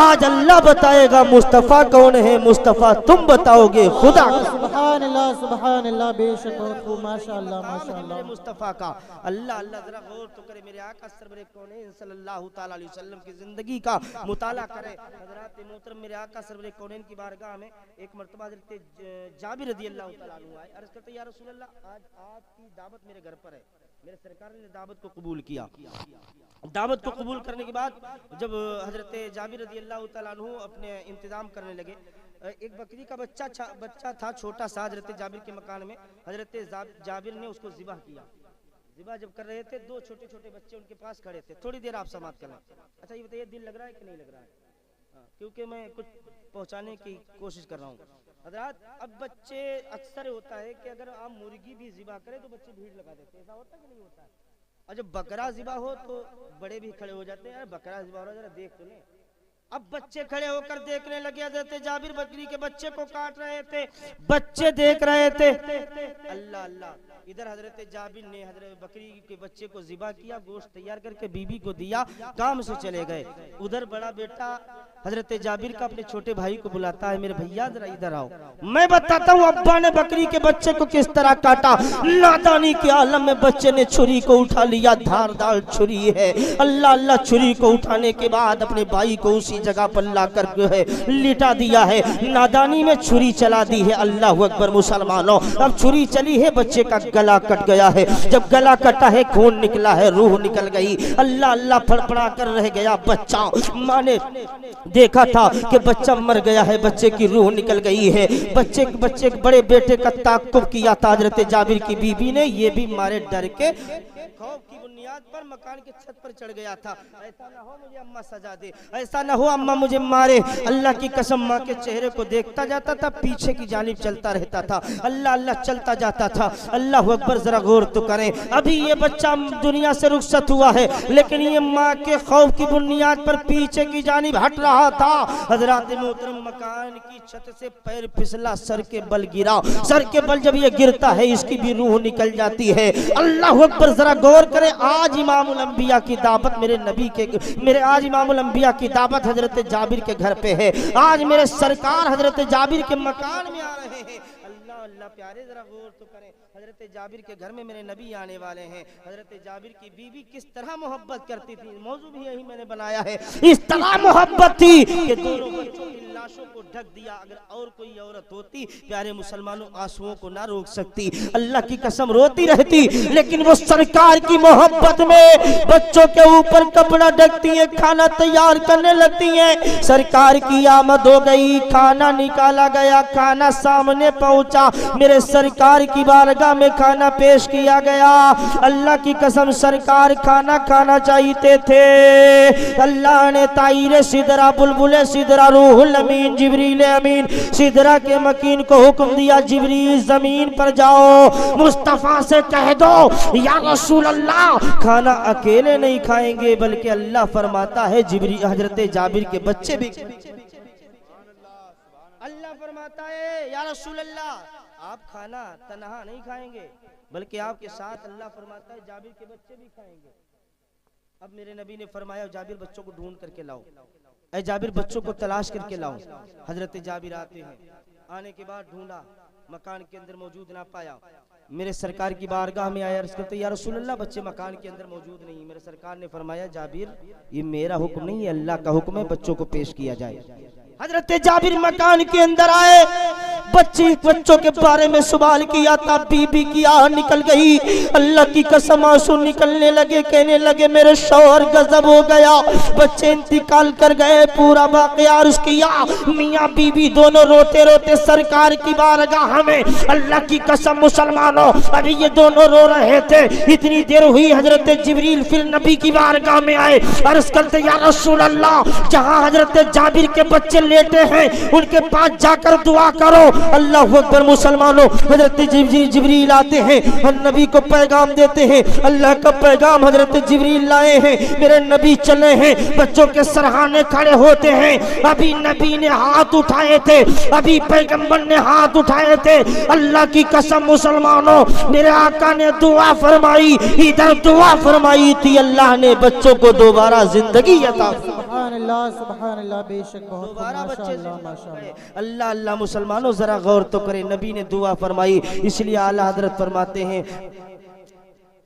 आज अल्लाह बताएगा मुस्तफ़ा कौन है। मुस्तफ़ा तुम बताओगे खुदा। सुभान अल्लाह, सुभान अल्लाह। बेशक बहुत खूब, माशाअल्लाह माशाअल्लाह। मुस्तफ़ा का अल्लाह अल्लाह, जरा गौर तो करे मेरे आका सरवरे कौनैन सल्लल्लाहु ताला अलैहि वसल्लम की जिंदगी का मुताला करे। हज़रात मोहतरम मेरे आका सरवरे कौनैन की बारगाह में एक मर्तबा हज़रत जाबिर रज़ियल्लाहु ताला अन्हु आए, अर्ज़ करते या रसूल अल्लाह आज आपकी दावत मेरे घर पर है। मेरे सरकार ने दावत को कबूल किया। दावत को कबूल करने के बाद जब हजरत जाबिर रज़ियल्लाहु ताला अन्हु अपने इंतजाम करने लगे, एक बकरी का बच्चा था छोटा सा हजरत जाबिर के मकान में। हजरत जाबिर ने उसको ज़िबह किया। ज़िबह जब कर रहे थे, दो छोटे छोटे बच्चे उनके पास खड़े थे। थोड़ी देर आप समाप्त करें। अच्छा ये बताइए दिल लग रहा है कि नहीं लग रहा है? क्योंकि मैं कुछ पहुंचाने की कोशिश कर रहा हूँ हजरात। अब बच्चे अक्सर होता है कि अगर आप मुर्गी भी ज़िबह करें तो बच्चे भीड़ लगा देते हैं, ऐसा होता है कि नहीं होता है? और जब बकरा ज़िबह हो तो बड़े भी खड़े हो जाते हैं, यार बकरा ज़िबह हो रहा है जरा देख तो ले। अब बच्चे खड़े होकर देखने लगे, हजरत जाबिर बकरी के बच्चे को काट रहे थे, बच्चे देख रहे थे। अल्लाह अल्लाह, इधर हजरत जाबिर ने हजरत बकरी के बच्चे को ज़िबा किया, गोश्त तैयार करके बीबी को दिया, काम से चले गए। उधर बड़ा बेटा हजरत जाबिर का अपने छोटे भाई को बुलाता है, मेरे भैया जरा इधर आओ, मैं बताता हूँ अब्बा ने बकरी के बच्चे को किस तरह काटा। नादानी के आलम में बच्चे ने छुरी को उठा लिया, धारदार छुरी है। अल्लाह अल्लाह, छुरी को उठाने के बाद अपने भाई को उसी जगह पर ला कर जो है लिटा दिया है, नादानी में छुरी चला दी है। अल्लाह अकबर मुसलमानों, अब छुरी चली है, बच्चे का गला कट गया है। जब गला कटा है, खून निकला है, रूह निकल गई। अल्लाह अल्लाह, फड़फड़ा कर रह गया बच्चा। माँ ने देखा था कि बच्चा मर गया है, बच्चे की रूह निकल गई है। बच्चे के बड़े बेटे का ताक़ुब किया था हजरत जाबिर की बीबी ने, ये भी मारे डर के खौफ की बुनियाद पर मकान के छत पर चढ़ गया था। ऐसा ना हो मुझे अम्मा सजा दे, ऐसा ना हो अम्मा मुझे मारे। अल्लाह की कसम, माँ के चेहरे को देखता जाता था, पीछे की जानिब चलता रहता था। अल्लाह अल्लाह चलता जाता था। अल्लाह अकबर, जरा गौर तो करें, अभी ये बच्चा दुनिया से रुखसत हुआ है, लेकिन ये माँ के खौफ की बुनियाद पर पीछे की जानिब हट रहा था। हजरत मोहतरम, मकान की छत से पैर फिसला, सर के बल गिरा। सर के बल जब ये गिरता है, इसकी भी रूह निकल जाती है। अल्लाह अकबर, जरा गौर करें, आज इमामुल अंबिया की दावत मेरे नबी के आज इमामुल अंबिया की दावत हजरत जाबिर के घर पे है। आज मेरे सरकार हजरत जाबिर के मकान में आ रहे हैं। अल्लाह अल्लाह प्यारे, जरा गौर तो करें, हजरत जाबिर के घर में मेरे नबी आने वाले हैं। हजरत जाबिर की बीवी किस तरह मोहब्बत करती थी, मौजू भी यही मैंने बनाया है। इस तरह मोहब्बत थी कि दोनों बच्चों की लाशों को ढक दिया। अगर और कोई औरत होती, प्यारे मुसलमानों, आंसुओं को ना रोक सकती, अल्लाह की कसम रोती रहती। लेकिन वो सरकार की मोहब्बत में बच्चों के ऊपर कपड़ा ढकती है, खाना तैयार करने लगती है। सरकार की आमद हो गई, खाना निकाला गया, खाना सामने पहुंचा, मेरे सरकार की बारगाह में खाना पेश किया गया। अल्लाह की कसम, सरकार खाना खाना चाहते थे। अल्लाह ने ताईरे सिदरा, बुलबुले सिदरा, रूहुल अमीन, जिब्रील अमीन, सिदरा के मकीन को हुक्म दिया, जिब्रील जमीन पर जाओ, मुस्तफा से कह दो, या रसूल अल्लाह, खाना अकेले नहीं खाएंगे, बल्कि अल्लाह फरमाता है जिब्रील, हजरत जाबिर के बच्चे भी। अल्लाह फरमाता है, या रसूल अल्लाह, आप खाना तन्हा नहीं खाएंगे, बल्कि आपके साथ अल्लाह फरमाता है जाबिर के बच्चे भी खाएंगे। अब मेरे नबी ने फरमाया, जाबिर बच्चों को ढूंढ करके लाओ, ऐ जाबिर बच्चों को तलाश करके लाओ। हजरत जाबिर आते हैं, आने के बाद ढूंढा, मकान के अंदर मौजूद ना पाया। मेरे सरकार की बारगाह में आया, अर्ज़ करते, या रसूल अल्लाह, बच्चे मकान के अंदर मौजूद नहीं। मेरे सरकार ने फरमाया, जाबिर ये मेरा हुक्म नहीं है, अल्लाह का हुक्म है, बच्चों को पेश किया जाए। हजरत जाबिर मकान के अंदर आए, बच्चों के बारे में सवाल किया था, बीबी की आह निकल गई। अल्लाह की कसम, आंसू निकलने लगे, कहने लगे मेरे शौहर गजब हो गया, बच्चे इंतकाल कर गए। पूरा वाक़या अर्ज़ किया, मियाँ बीबी दोनों रोते रोते सरकार की बारगाह में, अल्लाह की कसम मुसलमानों, अभी ये दोनों रो रहे थे। इतनी देर हुई, हजरत जिब्रील फिर नबी की बारगाह में आए, अर्ज़ करते, या रसूल अल्लाह, जहाँ हजरत जाबिर के बच्चे लेटे हैं, उनके पास जाकर दुआ करो। अल्लाह अकबर मुसलमानों, हजरत जिब्रील आते हैं और नबी को पैगाम देते हैं। अल्लाह का पैगाम हजरत जिब्रील लाए हैं, मेरे नबी चले हैं, बच्चों के सरहाने खड़े होते हैं। अभी नबी ने हाथ उठाए थे, अभी पैगंबर ने हाथ उठाए थे। अल्लाह की कसम मुसलमानों, मेरे आका ने दुआ फरमाई, इधर दुआ फरमाई थी, अल्लाह ने बच्चों को दोबारा जिंदगी अता फरमाई। सुभान अल्लाह, बेशक बहुत अल्लाह अल्लाह मुसलमानों, जरा गौर तो करें, नबी ने दुआ फरमाई। इसलिए आला हजरत फरमाते हैं,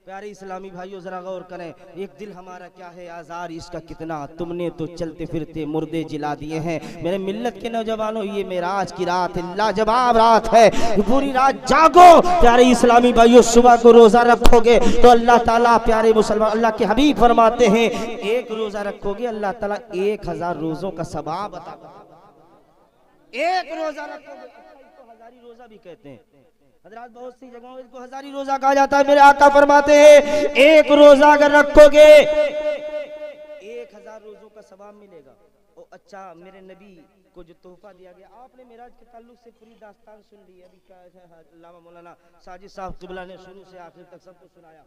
प्यारे इस्लामी भाइयों जरा गौर करें, एक दिल हमारा क्या है आज़ार इसका कितना, तुमने तो चलते फिरते मुर्दे जिला दिए हैं। मेरे मिल्लत के नौजवानों, ये मेराज की रात है, लाजवाब रात है, पूरी रात जागो। प्यारे इस्लामी भाइयों, सुबह को रोजा रखोगे तो अल्लाह ताला, प्यारे मुसलमान, अल्लाह के हबीब फरमाते हैं, एक रोजा रखोगे अल्लाह ताला 1000 रोजों का सवाब अता करेगा। एक रोजा रखोगे, इसको हजारी रोजा भी कहते हैं। हजरात, बहुत सी जगहों इसको हजारी रोजा कहा जाता है। मेरे आका फरमाते हैं, एक रोजा अगर रखोगे 1000 रोजों का सवाब मिलेगा। ओ अच्छा, मेरे नबी को जो तोहफा दिया गया, आपने मेराज के ताल्लुक से पूरी दास्तान सुन ली। अभी क्या अल्लामा मौलाना साजिद साहब क़िबला ने शुरू से आखिर तक सबको सुनाया।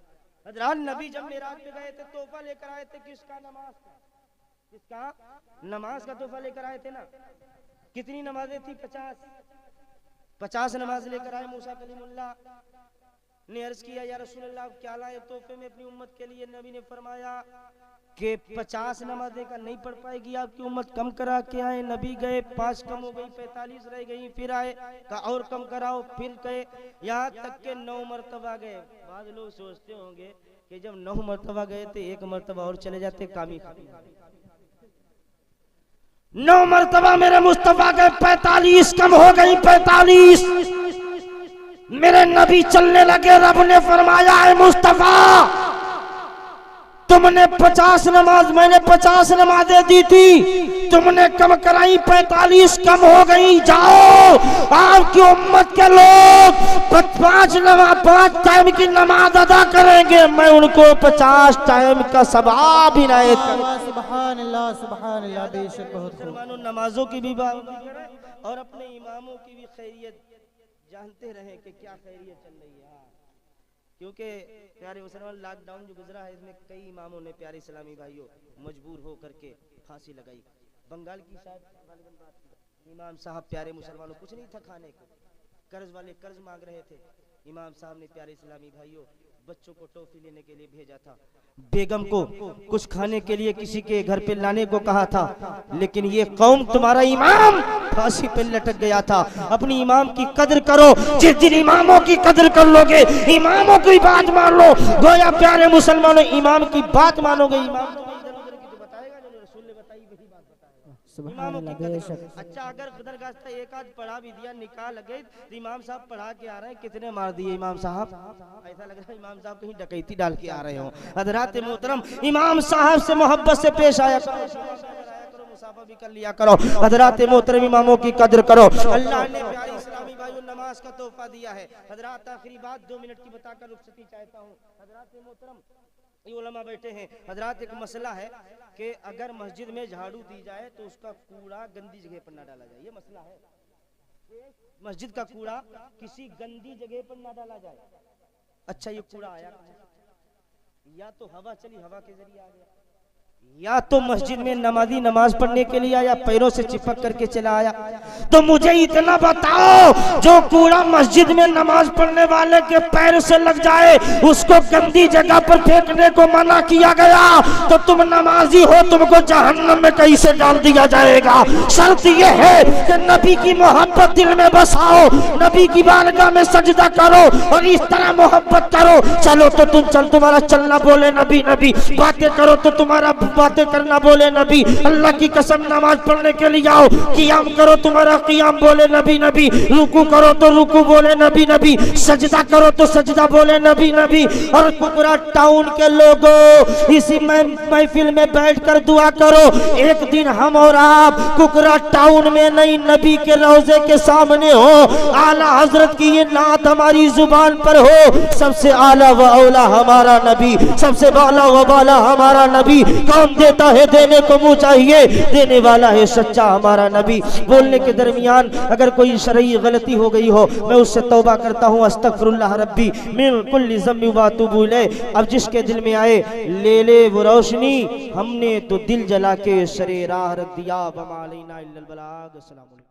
हजरात, नबी जब मेराज पे गए थे, तोहफा लेकर आए थे, किसका? नमाज का। किसका? नमाज का तोहफा लेकर आए थे ना। कितनी नमाजें थी? 50 नमाज लेकर आए मूसा कलीमुल्लाह ने अर्ज किया, या रसूल अल्लाह क्या लाए तोहफे में अपनी उम्मत के लिए? नबी ने फरमाया कि 50 नमाजें का नहीं पढ़ पाएगी आपकी उम्मत, कम करा के आए। नबी गए, 5 कम हो गई, 45 रह गई, फिर आए, कहा और कम कराओ, फिर गए, यहाँ तक के 9 मरतबा गए। बाद लोग सोचते होंगे कि जब 9 मरतबा गए थे 1 मरतबा और चले जाते, कामी खामी। 9 मरतबा मेरे मुस्तफा गए, 45 कम हो गई, 45 मेरे नबी चलने लगे। रब ने फरमाया, है मुस्तफा तुमने 50 नमाज, मैंने 50 नमाजें दी थी, तुमने कम कराई, 45 कम हो गई। जाओ आपकी उम्मत के लोग 5 टाइम की नमाज अदा करेंगे, मैं उनको 50 टाइम का सवाब इनायत करूंगा। सुभान अल्लाह, सुभान अल्लाह। बेशक बहुत खूब। मुसलमानों नमाजों की भी बात और अपने इमामों की भी खैरियत जानते रहे कि क्या खैरियत चल रही है। क्योंकि प्यारे मुसलमान, लॉकडाउन जो गुजरा है इसमें कई इमामों ने, प्यारे इस्लामी भाइयों, मजबूर हो करके फांसी लगाई। बंगाल की शायद इमाम साहब, प्यारे मुसलमानों, कुछ नहीं था खाने को, कर्ज वाले कर्ज मांग रहे थे। इमाम साहब ने, प्यारे इस्लामी भाइयों, बच्चों को टॉफी लेने के लिए भेजा था, बेगम को कुछ खाने के लिए किसी के घर पे लाने को कहा था, लेकिन ये कौम, तुम्हारा इमाम फांसी पे लटक गया था। अपनी इमाम की कदर करो, जिस दिन इमामों की कदर कर लोगे, इमामों की बात मान लो, गोया प्यारे मुसलमानों इमाम की बात मानोगे, इमाम बताएगा जो रसूल ने बताई वही बात बताएगा। इमामों की कदर। अच्छा, अगर खुदरगास्ता एक आध पढ़ा भी दिया, निकाह लगे, तो इमाम साहब पढ़ा के आ रहे हैं, कितने मार दिए इमाम साहब? ऐसा लग रहा है इमाम साहब कहीं डकैती डाल के आ रहे हो। हजरात मोहतरम, इमाम साहब से मोहब्बत से पेश आया करो, मुसाफा भी कर लिया करो। हजरात मोहतरम, इमामों की कदर करो। अल्लाह ने प्यारे इस्लामी भाइयों नमाज का तोहफा दिया है। हजरात, आखिरी बात 2 मिनट की बताकर रुखसती चाहता हूँ। हजरात मोहतरम, ये उलमा बैठे हैं। हजरात, एक मसला है कि अगर मस्जिद में झाड़ू दी जाए तो उसका कूड़ा गंदी जगह पर ना डाला जाए। ये मसला है, मस्जिद का कूड़ा किसी गंदी जगह पर ना डाला जाए। अच्छा, ये कूड़ा आया या तो हवा चली, हवा के जरिए आ गया, या तो मस्जिद में नमाजी नमाज पढ़ने के लिए आया, पैरों से चिपक करके चला आया। तो मुझे इतना बताओ, जो कूड़ा मस्जिद में नमाज पढ़ने वाले के पैर से लग जाए, उसको गंदी जगह पर फेंकने को मना किया गया, तो तुम नमाजी हो, तुमको जहन्नम में कैसे डाल दिया जाएगा? शर्त यह है कि नबी की मोहब्बत दिल में बसाओ, नबी की बारगाह में सजदा करो और इस तरह मोहब्बत करो। चलो तो तुम चल, तुम्हारा चलना बोले नबी नबी, बातें करो तो तुम्हारा बातें करना बोले नबी। अल्लाह की कसम, नमाज पढ़ने के लिए आओ, कियाम करो, तुम्हारा कियाम बोले नबी नबी, रुकू करो तो रुकू बोले नबी नबी, सजदा करो तो सजदा बोले नबी नबी। और कुकरा टाउन के लोगों, इसी महफिल में बैठकर दुआ करो, एक दिन हम और आप कुकरा टाउन में नहीं, नबी के रोजे के सामने हो, आला हजरत की ये नात हमारी जुबान पर हो। सबसे आला व औला हमारा नबी, सबसे बाला व बाला हमारा नबी। कौन देता है, देने को मुंह चाहिए, देने वाला है सच्चा हमारा नबी। बोलने के दरमियान अगर कोई शरई गलती हो गई हो, मैं उससे तौबा करता हूँ। अस्तगफिरुल्लाह रब्बी मिन कुल्ली ज़म्बि व अतूबु इलैह। अब जिसके दिल में आए ले ले वो रोशनी, हमने तो दिल जला के सरे राह रख दिया। वमा अलैना इल्लल बलाग। अस्सलाम वालेकुम।